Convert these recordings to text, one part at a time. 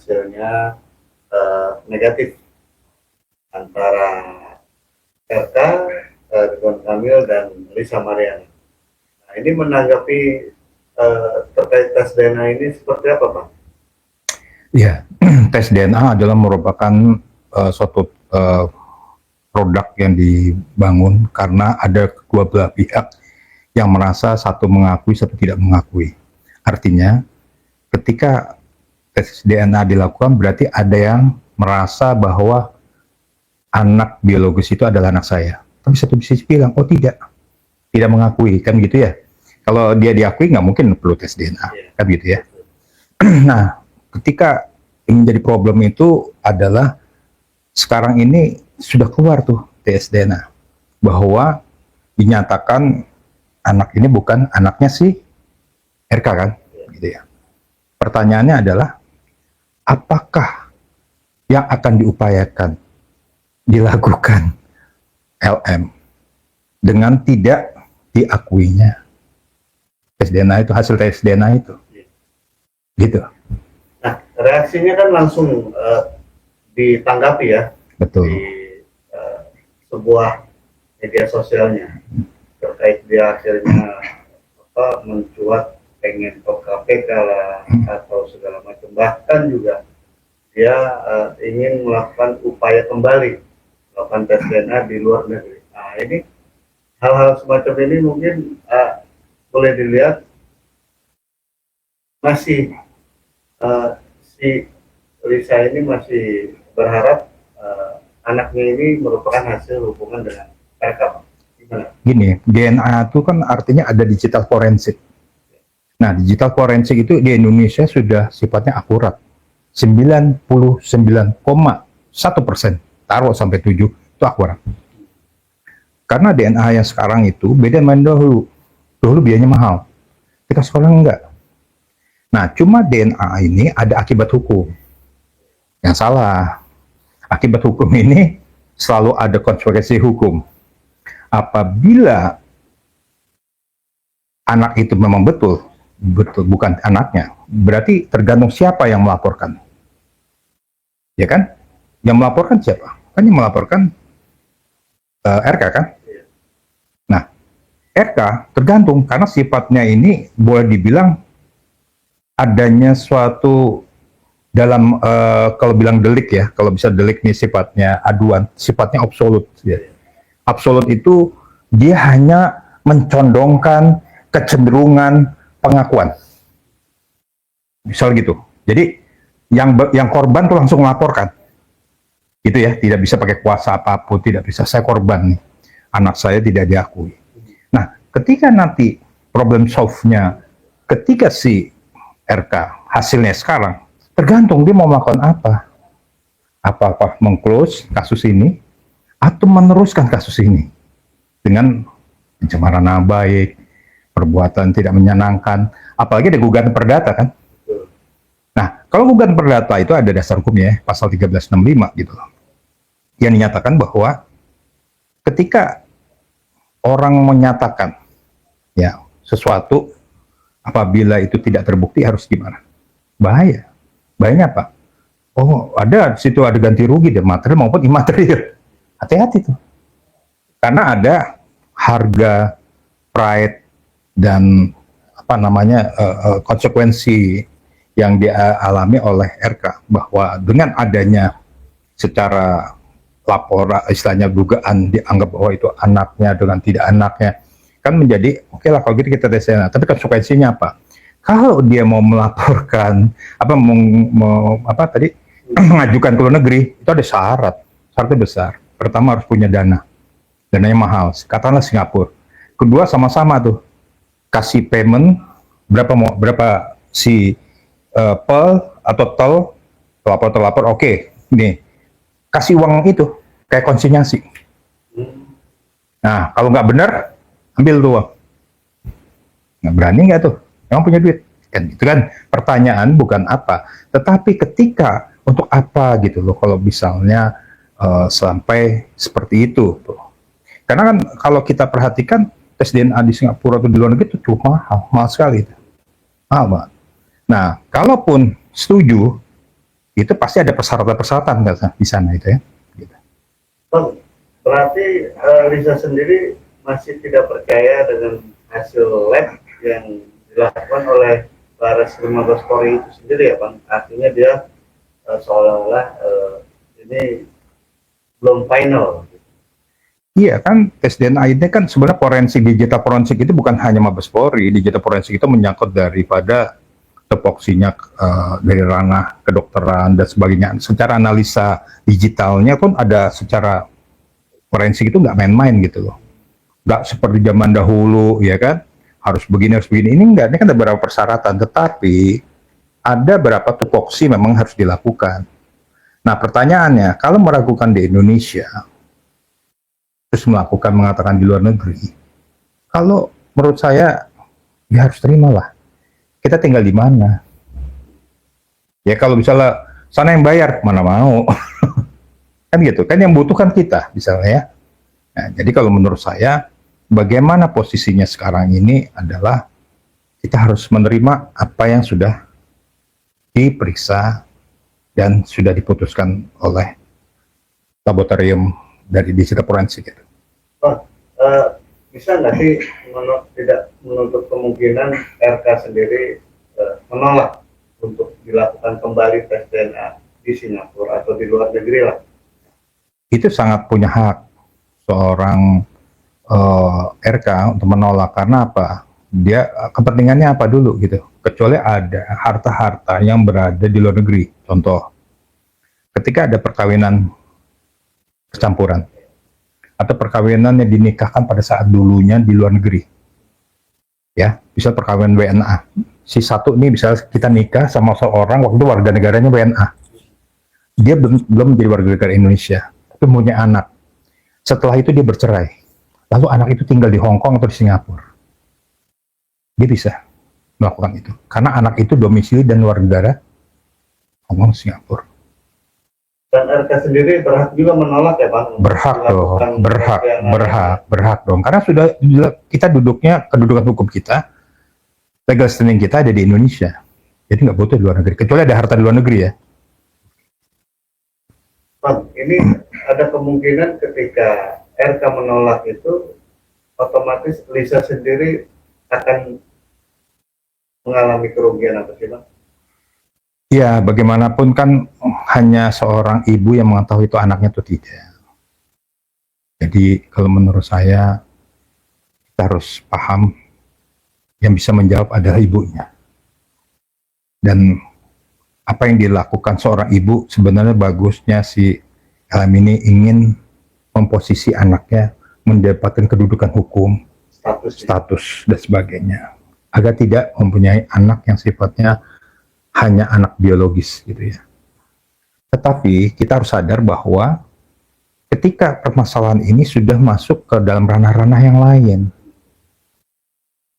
hasilnya negatif antara RK, Ridwan Kamil dan Lisa Mariana. Nah, ini menanggapi terkait tes DNA ini seperti apa, Pak? Ya, tes DNA adalah merupakan suatu produk yang dibangun karena ada kedua belah pihak yang merasa satu mengakui, satu tidak mengakui. Artinya, ketika tes DNA dilakukan berarti ada yang merasa bahwa anak biologis itu adalah anak saya. Tapi satu sisi bilang, oh tidak mengakui, kan gitu ya. Kalau dia diakui nggak mungkin perlu tes DNA, kan gitu ya. Nah, ketika yang menjadi problem itu adalah sekarang ini sudah keluar tuh tes DNA bahwa dinyatakan anak ini bukan anaknya si RK, kan, gitu ya. Pertanyaannya adalah apakah yang akan diupayakan dilakukan LM dengan tidak diakuinya tes DNA itu, hasil tes DNA itu, gitu. Nah, reaksinya kan langsung ditanggapi ya. Betul. Di sebuah media sosialnya terkait dia akhirnya mencuat pengen ke KPK lah atau segala macam, bahkan juga dia ingin melakukan upaya kembali melakukan tes DNA di luar negeri. Nah, ini hal-hal semacam ini mungkin boleh dilihat masih si Lisa ini masih berharap anaknya ini merupakan hasil hubungan dengan RK. Gimana? Gini, DNA itu kan artinya ada digital forensik. Nah, digital forensik itu di Indonesia sudah sifatnya akurat. 99,1%, taruh sampai 7, itu akurat. Karena DNA yang sekarang itu beda dengan dahulu. Dahulu biayanya mahal. Kita sekarang enggak. Nah, cuma DNA ini ada akibat hukum. Yang salah. Akibat hukum ini selalu ada konsekuensi hukum. Apabila anak itu memang betul bukan anaknya, berarti tergantung siapa yang melaporkan. Ya kan? Yang melaporkan siapa? Kan yang melaporkan RK, kan? Nah, RK tergantung karena sifatnya ini boleh dibilang adanya suatu dalam kalau bilang delik ya, kalau bisa delik nih sifatnya aduan, sifatnya absolut ya. Absolut itu dia hanya mencondongkan kecenderungan pengakuan. Misal gitu. Jadi yang korban tuh langsung melaporkan. Gitu ya, tidak bisa pakai kuasa apapun, tidak bisa saya korban nih. Anak saya tidak diakui. Nah, ketika nanti problem solve-nya ketika si RK hasilnya sekarang tergantung dia mau melakukan apa. Apakah meng-close kasus ini atau meneruskan kasus ini dengan pencemaran nama baik, perbuatan tidak menyenangkan, apalagi ada gugatan perdata, kan? Nah, kalau gugatan perdata itu ada dasar hukumnya, pasal 1365 gitu. Yang dinyatakan bahwa ketika orang menyatakan ya sesuatu apabila itu tidak terbukti harus gimana? Bahaya. Bahayanya apa? Oh, ada di situ ada ganti rugi dari material maupun imaterial. Hati-hati tuh. Karena ada harga, pride, dan apa namanya konsekuensi yang dialami oleh RK bahwa dengan adanya secara laporan, istilahnya dugaan dianggap bahwa itu anaknya dengan tidak anaknya, kan menjadi oke lah kalau gitu kita tes DNA. Tapi konsekuensinya apa? Kalau dia mau melaporkan mengajukan ke luar negeri, itu ada syaratnya besar. Pertama harus punya dananya mahal, katakanlah Singapura. Kedua sama-sama tuh kasih payment berapa si pel atau tol terlapor, oke, nih kasih uang itu kayak konsinyasi. Nah, kalau nggak benar ambil tuh uang. Nggak berani nggak tuh? Emang punya duit? Kan itu kan pertanyaan bukan apa, tetapi ketika untuk apa gitu loh kalau misalnya sampai seperti itu tuh. Karena kan kalau kita perhatikan tes DNA di Singapura atau di luar negeri itu cuma mahal sekali itu. Mahal banget. Nah, kalaupun setuju itu pasti ada persyaratan-persyaratan di sana itu ya. Gitu. Bang, berarti Lisa sendiri masih tidak percaya dengan hasil lab yang dilakukan oleh Baris Krim Mabes Polri itu sendiri ya Bang? Artinya dia seolah-olah ini belum final. Iya kan, tes DNA ini kan sebenarnya forensik, digital forensik itu bukan hanya Mabes Polri, digital forensik itu menyangkut daripada topoksinya dari ranah kedokteran dan sebagainya. Secara analisa digitalnya pun ada secara forensik itu nggak main-main gitu loh. Nggak seperti zaman dahulu ya kan, harus begini, harus begini. Ini enggak, ini kan ada beberapa persyaratan, tetapi ada beberapa topoksi memang harus dilakukan. Nah pertanyaannya, kalau meragukan di Indonesia, terus mengatakan di luar negeri, kalau menurut saya ya harus terimalah. Kita tinggal di mana? Ya kalau misalnya sana yang bayar, mana mau? Kan gitu, kan yang butuhkan kita misalnya ya. Nah, jadi kalau menurut saya, bagaimana posisinya sekarang ini adalah kita harus menerima apa yang sudah diperiksa dan sudah diputuskan oleh laboratorium dari digital forensik itu. Oh, bisa nggak sih tidak menutup kemungkinan RK sendiri menolak untuk dilakukan kembali tes DNA di Singapura atau di luar negeri lah? Itu sangat punya hak seorang RK untuk menolak, karena apa? Dia kepentingannya apa dulu gitu. Kecuali ada harta-harta yang berada di luar negeri. Contoh, ketika ada perkawinan percampuran atau perkawinan yang dinikahkan pada saat dulunya di luar negeri, ya bisa perkawinan WNA. Si satu ini bisa kita nikah sama seorang waktu itu warga negaranya WNA, dia belum menjadi warga negara Indonesia, tapi punya anak. Setelah itu dia bercerai, lalu anak itu tinggal di Hong Kong atau di Singapura, dia bisa melakukan itu karena anak itu domisili dan warga negara Hong Kong, Singapura. Dan RK sendiri berhak juga menolak ya Bang? Berhak dong, berhak dong. Karena sudah kita duduknya, kedudukan hukum kita, legal standing kita ada di Indonesia. Jadi nggak butuh di luar negeri, kecuali ada harta di luar negeri ya. Bang, ini ada kemungkinan ketika RK menolak itu, otomatis Lisa sendiri akan mengalami kerugian apa sih Bang? Ya, bagaimanapun kan hanya seorang ibu yang mengetahui itu anaknya atau tidak. Jadi kalau menurut saya, kita harus paham yang bisa menjawab adalah ibunya. Dan apa yang dilakukan seorang ibu, sebenarnya bagusnya si Helm ini ingin memposisi anaknya mendapatkan kedudukan hukum, status dan sebagainya, agar tidak mempunyai anak yang sifatnya hanya anak biologis gitu ya. Tetapi kita harus sadar bahwa ketika permasalahan ini sudah masuk ke dalam ranah-ranah yang lain,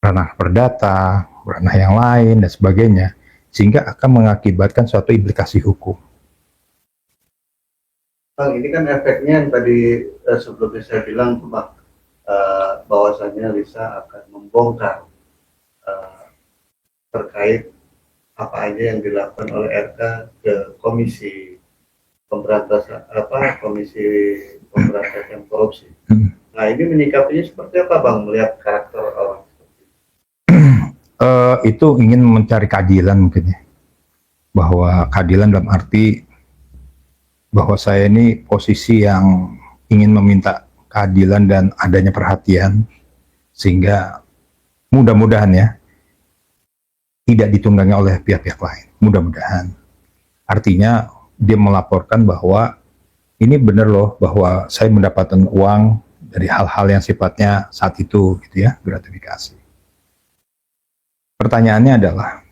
ranah perdata, ranah yang lain dan sebagainya, sehingga akan mengakibatkan suatu implikasi hukum. Bang, ini kan efeknya yang tadi sebelumnya saya bilang Bang, bahwasannya Lisa akan membongkar terkait apa aja yang dilakukan oleh RK ke Komisi Pemberantasan Korupsi. Nah, ini menyikapinya seperti apa Bang melihat karakter orang seperti itu? Itu ingin mencari keadilan mungkin ya. Bahwa keadilan dalam arti bahwa saya ini posisi yang ingin meminta keadilan dan adanya perhatian, sehingga mudah-mudahan ya tidak ditunggangi oleh pihak-pihak lain, mudah-mudahan. Artinya dia melaporkan bahwa ini benar loh, bahwa saya mendapatkan uang dari hal-hal yang sifatnya saat itu gitu ya, gratifikasi. Pertanyaannya adalah,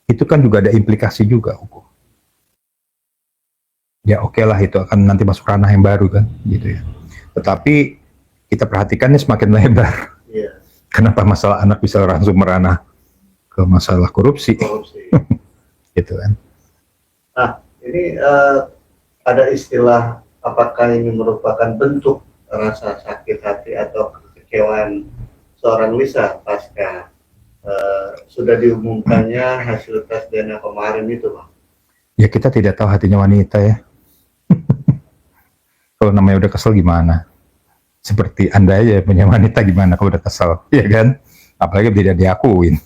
itu kan juga ada implikasi juga hukum. Ya oke lah, itu akan nanti masuk ranah yang baru kan, gitu ya. Tetapi kita perhatikannya semakin lebar. Yeah. Kenapa masalah anak bisa langsung meranah ke masalah korupsi. Gitu kan. Nah, ini ada istilah, apakah ini merupakan bentuk rasa sakit hati atau kekecewaan seorang Lisa pasca sudah diumumkannya hasil tes DNA kemarin itu Bang? Ya kita tidak tahu hatinya wanita ya. Kalau namanya udah kesel gimana? Seperti Anda aja punya wanita gimana kalau udah kesel, ya kan? Apalagi tidak diakuin.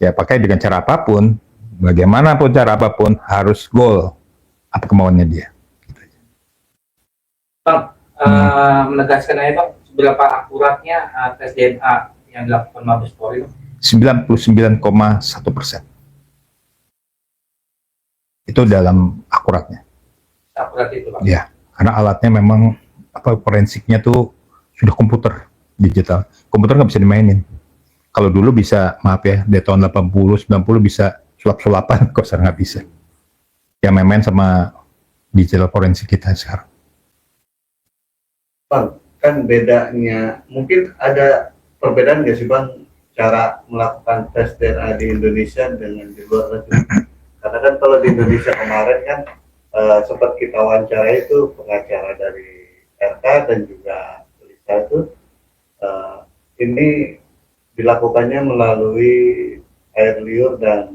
Ya pakai dengan cara apapun, bagaimanapun cara apapun harus goal apa kemauannya dia. Bang, menegaskan aja Bang, seberapa akuratnya tes DNA yang dilakukan Mabes Polri? 99,1%. Itu dalam akuratnya. Akurat itu Bang. Ya, karena alatnya memang forensiknya tuh sudah komputer digital. Komputer nggak bisa dimainin. Kalau dulu bisa, maaf ya, di tahun 80, 90 bisa sulap-sulapan, kok sekarang nggak bisa. Ya main-main sama digital forensik kita sekarang. Bang, kan bedanya, mungkin ada perbedaan nggak sih Bang, cara melakukan tes DNA di Indonesia dengan di luar negeri? Karena kan kalau di Indonesia kemarin kan sempat kita wawancara itu pengacara dari RK dan juga Lisa itu, ini dilakukannya melalui air liur dan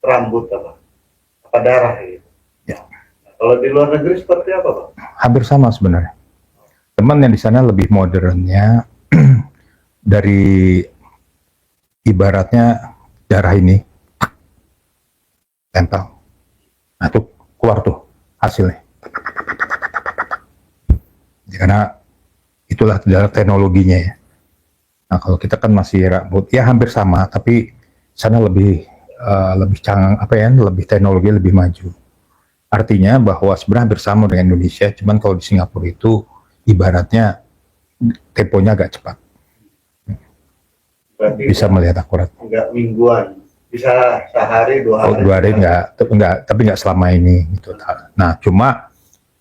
rambut apa darah gitu. Ya. Nah, kalau di luar negeri seperti apa Bang? Hampir sama sebenarnya. Teman yang di sana lebih modernnya dari ibaratnya darah ini tempel. Nah tuh keluar tuh hasilnya. Karena itulah dalam teknologinya ya. Nah kalau kita kan masih rambut, ya hampir sama, tapi sana lebih canggih, lebih teknologi lebih maju. Artinya bahwa sebenarnya hampir sama dengan Indonesia, cuman kalau di Singapura itu ibaratnya temponya agak cepat. Berarti Bisa melihat akurat. enggak mingguan, bisa sehari dua hari. Dua hari tapi nggak selama ini gitu. Nah cuma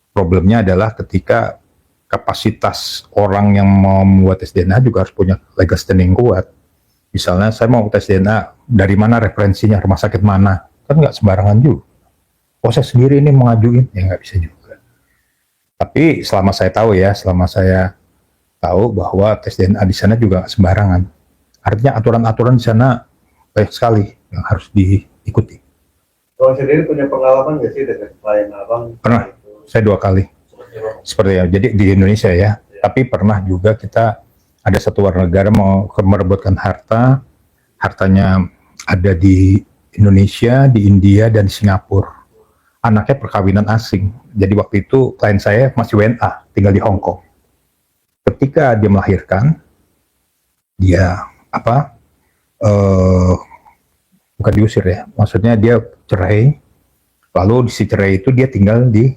problemnya adalah ketika kapasitas orang yang mau membuat tes DNA juga harus punya legal standing kuat. Misalnya saya mau tes DNA, dari mana referensinya, rumah sakit mana, kan nggak sembarangan juga. Oh saya sendiri ini mengajuin, ya nggak bisa juga. Tapi selama saya tahu bahwa tes DNA di sana juga nggak sembarangan. Artinya aturan-aturan di sana banyak sekali yang harus diikuti. Abang sendiri punya pengalaman nggak sih dengan klien Abang? Pernah, saya 2 kali. Seperti ya, jadi di Indonesia ya. Tapi pernah juga kita ada satu warga negara mau merebutkan hartanya ada di Indonesia, di India, dan di Singapura. Anaknya perkawinan asing. Jadi waktu itu klien saya masih WNA, tinggal di Hong Kong. Ketika dia melahirkan, dia bukan diusir ya, maksudnya dia cerai. Lalu di si cerai itu dia tinggal di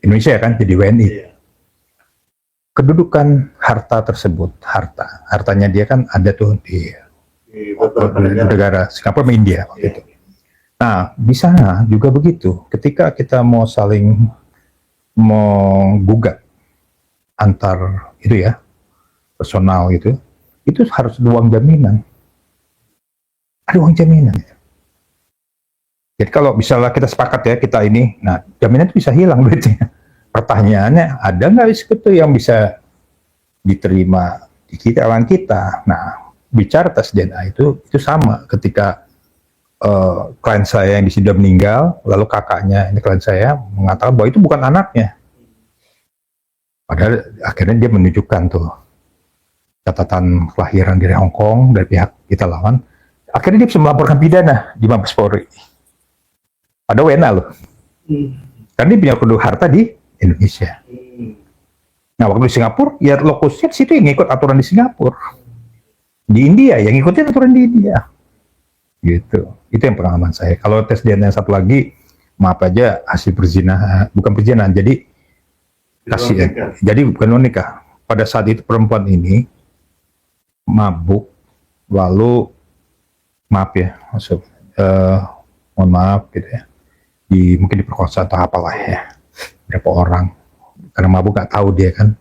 Indonesia kan, jadi WNI. Iya. Kedudukan harta tersebut, hartanya dia kan ada tuh di beberapa negara Singapura sama India waktu itu. Nah, di sana juga begitu. Ketika kita mau saling antar itu ya, personal itu harus ada uang jaminan. Ada uang jaminan. Jadi kalau misalnya kita sepakat ya, kita ini, nah jaminan itu bisa hilang duitnya. Pertanyaannya, ada nggak risiko yang bisa diterima di lawan kita? Nah, bicara tes DNA itu sama ketika klien saya yang sudah meninggal, lalu kakaknya, ini klien saya, mengatakan bahwa itu bukan anaknya. Padahal akhirnya dia menunjukkan tuh catatan kelahiran dari Hong Kong, dari pihak kita lawan. Akhirnya dia bisa melaporkan pidana di Mabes Polri. Ada WNA loh. Karena dia punya penduduk harta di Indonesia. Nah waktu di Singapura, ya lokusnya di situ yang ngikut aturan di Singapura. Di India yang ngikutin aturan di India. Gitu. Itu yang pengalaman saya. Kalau tes DNA yang satu lagi, maaf aja hasil perzinahan, bukan perzinahan. Jadi jadi bukan nikah. Pada saat itu perempuan ini mabuk, lalu maaf ya, mohon maaf gitu ya. Mungkin diperkosa atau apalah ya, berapa orang, karena mabuk nggak tahu dia kan,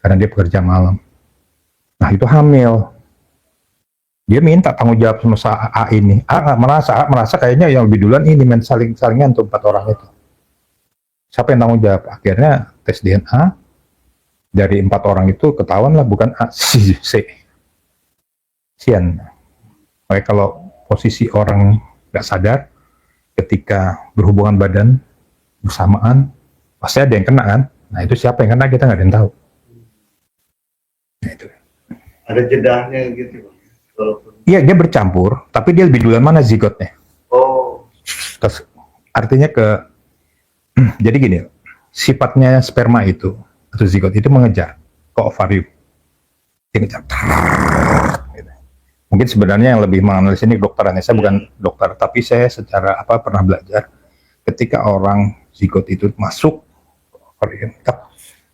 karena dia pekerja malam. Nah itu hamil, dia minta tanggung jawab sama A ini. A merasa kayaknya yang lebih duluan ini salingan tuh 4 orang itu. Siapa yang tanggung jawab? Akhirnya tes DNA dari 4 orang itu ketahuan lah bukan A, C. Sian. Makanya kalau posisi orang nggak sadar, ketika berhubungan badan bersamaan, pasti ada yang kena kan. Nah itu siapa yang kena kita nggak ada yang tahu. Nah, itu. Ada jedahnya gitu Bang. Walaupun Iya dia bercampur, tapi dia lebih duluan mana zigotnya. oh Artinya jadi gini, sifatnya sperma itu atau zigot itu mengejar ke ovarium. Dia ngejar. Gitu. Mungkin sebenarnya yang lebih menganalisis ini dokterannya, saya bukan dokter, tapi saya secara pernah belajar ketika orang zigot itu masuk ke ovarium.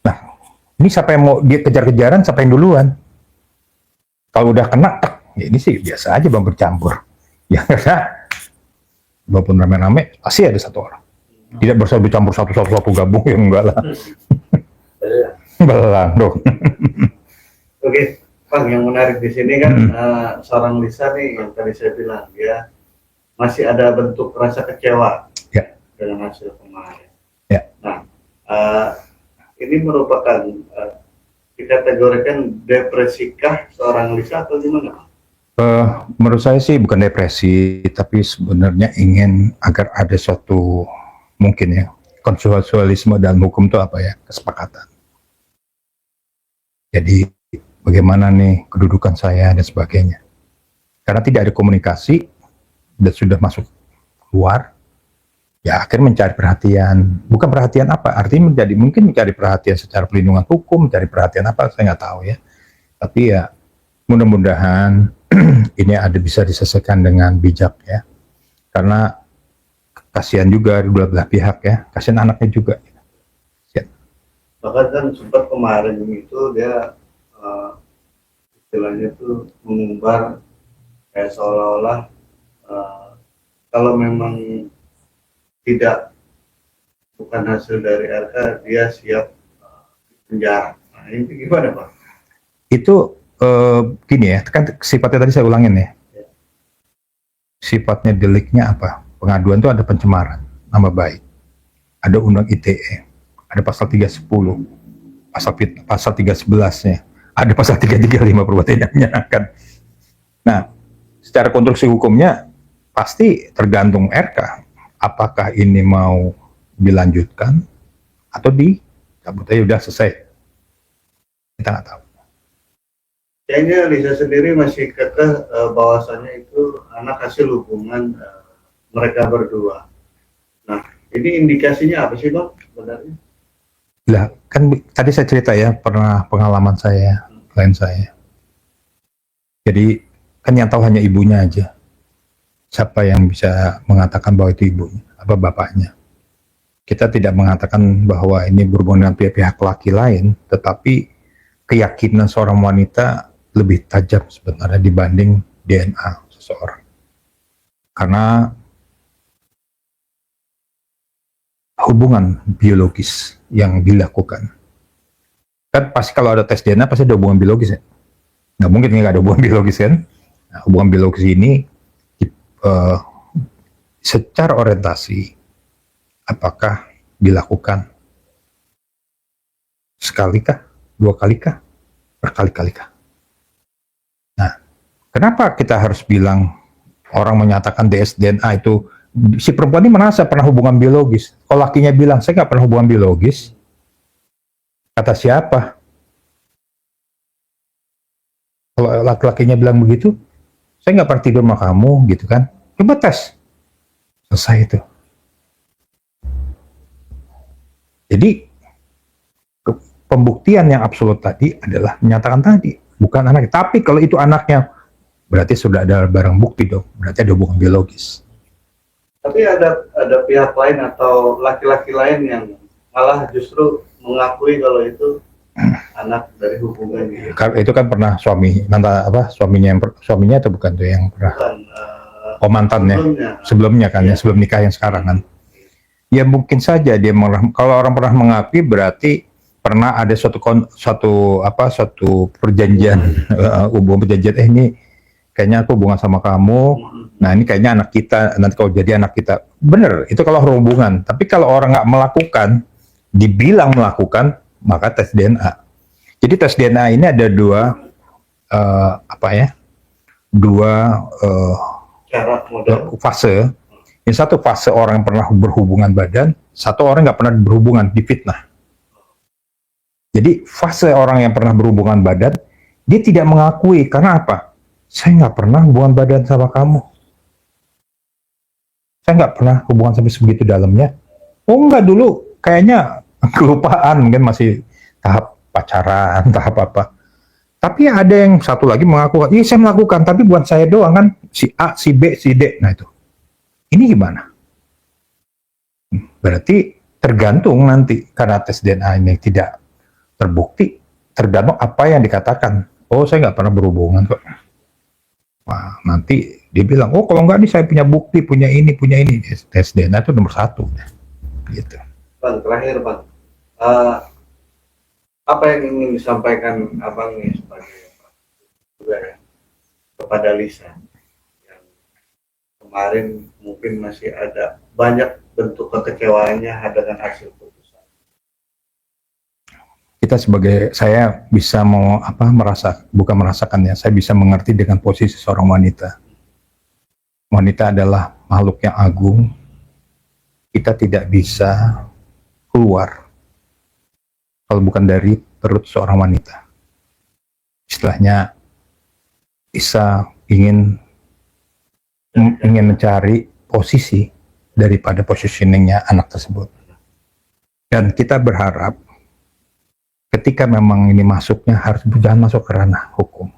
Nah, ini siapa yang mau dia kejar-kejaran, siapa yang duluan? Kalau udah kena, ya ini sih biasa aja bang bercampur. Ya karena walaupun rame-rame pasti ada satu orang. Tidak bisa bercampur satu gabung ya enggak lah. Belang dong. Oke, Bang, yang menarik di sini kan seorang Lisa nih yang tadi saya bilang ya masih ada bentuk rasa kecewa Ya. dengan hasil kemarin. Ya. Nah, ini merupakan dikategorikan depresikah seorang Lisa atau gimana? Menurut saya sih bukan depresi, tapi sebenarnya ingin agar ada suatu mungkin ya konsensualisme dalam hukum itu apa ya, kesepakatan. Jadi bagaimana nih kedudukan saya dan sebagainya. Karena tidak ada komunikasi dan sudah masuk keluar, ya akhirnya mencari perhatian. Bukan perhatian apa, artinya mungkin mencari perhatian secara perlindungan hukum, mencari perhatian apa saya nggak tahu ya. Tapi ya mudah-mudahan ini bisa diselesaikan dengan bijak ya. Karena kasihan juga dua belah pihak ya, kasihan anaknya juga. Bahkan kan sempat kemarin itu dia istilahnya tuh mengumbar kayak seolah-olah kalau memang tidak bukan hasil dari RK dia siap penjara. Nah ini gimana Pak? Itu gini ya, kan sifatnya tadi saya ulangin ya. Sifatnya deliknya apa? Pengaduan itu ada pencemaran nama baik, ada undang ITE, ada pasal 310, pasal 311-nya, ada pasal 335 perbuatan yang menyenangkan. Nah, secara konstruksi hukumnya pasti tergantung RK, apakah ini mau dilanjutkan atau dicabut aja udah selesai. Kita nggak tahu. Kayaknya Lisa sendiri masih kekeh bahwasannya itu anak hasil hubungan mereka berdua. Nah, ini indikasinya apa sih Bang sebenarnya? Lah, kan tadi saya cerita ya, pernah pengalaman saya, klien saya. Jadi, kan yang tahu hanya ibunya aja. Siapa yang bisa mengatakan bahwa itu ibunya, apa bapaknya. Kita tidak mengatakan bahwa ini berhubungan dengan pihak laki lain, tetapi keyakinan seorang wanita lebih tajam sebenarnya dibanding DNA seseorang. Karena hubungan biologis yang dilakukan. Kan pasti kalau ada tes DNA pasti ada hubungan biologis ya. Nggak mungkin nggak ada hubungan biologis kan. Nah, hubungan biologis ini secara orientasi apakah dilakukan sekali kah, dua kali kah, berkali-kali kah. Nah, kenapa kita harus bilang orang menyatakan DNA itu si perempuan ini merasa pernah hubungan biologis. Kalau lakinya bilang, saya nggak pernah hubungan biologis. Kata siapa? Kalau laki-lakinya bilang begitu, saya nggak pernah tidur sama kamu, gitu kan. Coba tes. Selesai itu. Jadi, pembuktian yang absolut tadi adalah menyatakan tadi. Bukan anaknya. Tapi kalau itu anaknya, berarti sudah ada barang bukti dong. Berarti ada hubungan biologis. Tapi ada pihak lain atau laki-laki lain yang malah justru mengakui kalau itu anak dari hubungan gitu. Itu kan pernah suaminya atau bukan tuh yang pernah Bukan, mantannya sebelumnya kan ya, sebelum nikah yang sekarang kan. Ya mungkin saja dia kalau orang pernah mengakui berarti pernah ada suatu perjanjian hubungan perjanjian ini kayaknya aku hubungan sama kamu. Nah ini kayaknya anak kita, nanti kalau jadi anak kita. Bener, itu kalau hubungan. Tapi kalau orang nggak melakukan, dibilang melakukan, maka tes DNA. Jadi tes DNA ini ada dua Cara model. fase. Yang satu fase orang yang pernah berhubungan badan, satu orang nggak pernah berhubungan, difitnah. Jadi fase orang yang pernah berhubungan badan, dia tidak mengakui. Karena apa? Saya nggak pernah hubungan badan sama kamu. Saya nggak pernah hubungan sampai sebegitu dalamnya. Oh enggak, dulu kayaknya kelupaan, mungkin masih tahap pacaran, tahap apa. Tapi ada yang satu lagi mengaku, iya saya melakukan, tapi bukan saya doang kan, si A, si B, si D. Nah itu, ini gimana? Berarti tergantung nanti, karena tes DNA ini tidak terbukti, tergantung apa yang dikatakan. Oh saya nggak pernah berhubungan kok. Wah, nanti dia bilang, oh kalau nggak nih saya punya bukti, punya ini. Tes DNA itu nomor 1. Gitu. Bang, terakhir Bang, apa yang ingin disampaikan Abang nih sebagai juga ya, kepada Lisa yang kemarin mungkin masih ada banyak bentuk kekecewaannya dengan hasil putusan. Kita saya bisa bukan merasakannya, saya bisa mengerti dengan posisi seorang wanita. Wanita adalah makhluk yang agung. Kita tidak bisa keluar kalau bukan dari perut seorang wanita. Istilahnya bisa ingin mencari posisi daripada positioningnya anak tersebut. Dan kita berharap ketika memang ini masuknya harus jangan masuk ke ranah hukum,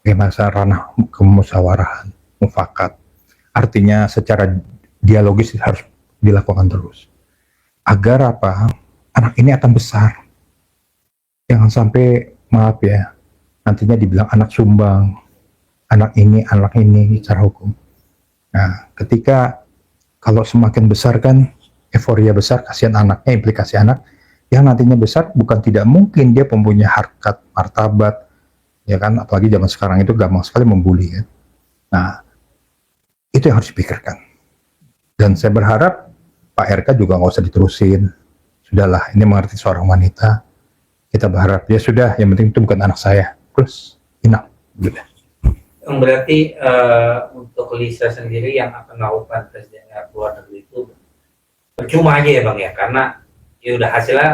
ranah kemusawarahan, mufakat. Artinya secara dialogis harus dilakukan terus. Agar apa? Anak ini akan besar. Jangan sampai, maaf ya, nantinya dibilang anak sumbang, anak ini secara hukum. Nah, ketika kalau semakin besar kan euforia besar, kasihan anaknya, implikasi anak yang nantinya besar bukan tidak mungkin dia mempunyai harkat, martabat, ya kan, apalagi zaman sekarang itu gampang sekali membuli kan. Nah, itu yang harus dipikirkan. Dan saya berharap Pak RK juga nggak usah diterusin. Sudahlah, ini mengerti seorang wanita. Kita berharap ya sudah, yang penting itu bukan anak saya. Terus, enough. Udah. Berarti untuk Lisa sendiri yang akan melakukan tes DNA luar negeri itu percuma aja ya Bang ya, karena ya udah hasilnya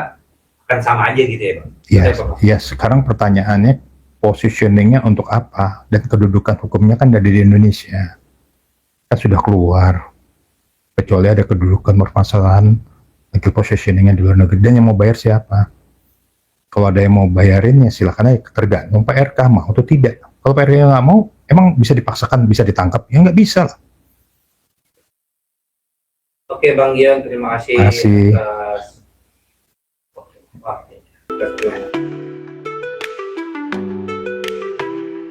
akan sama aja gitu ya Bang. Ya, sekarang pertanyaannya positioningnya untuk apa dan kedudukan hukumnya kan dari di Indonesia kan sudah keluar, kecuali ada kedudukan permasalahan lagi positioningnya di luar negeri. Dan yang mau bayar siapa? Kalau ada yang mau bayarin ya silakan aja, tergantung Pak RK mau atau tidak. Kalau Pak RK nggak mau, emang bisa dipaksakan, bisa ditangkap? Ya nggak bisa lah. Oke Bang Gian, terima kasih. Terima kasih. Atas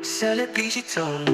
Sell it digital.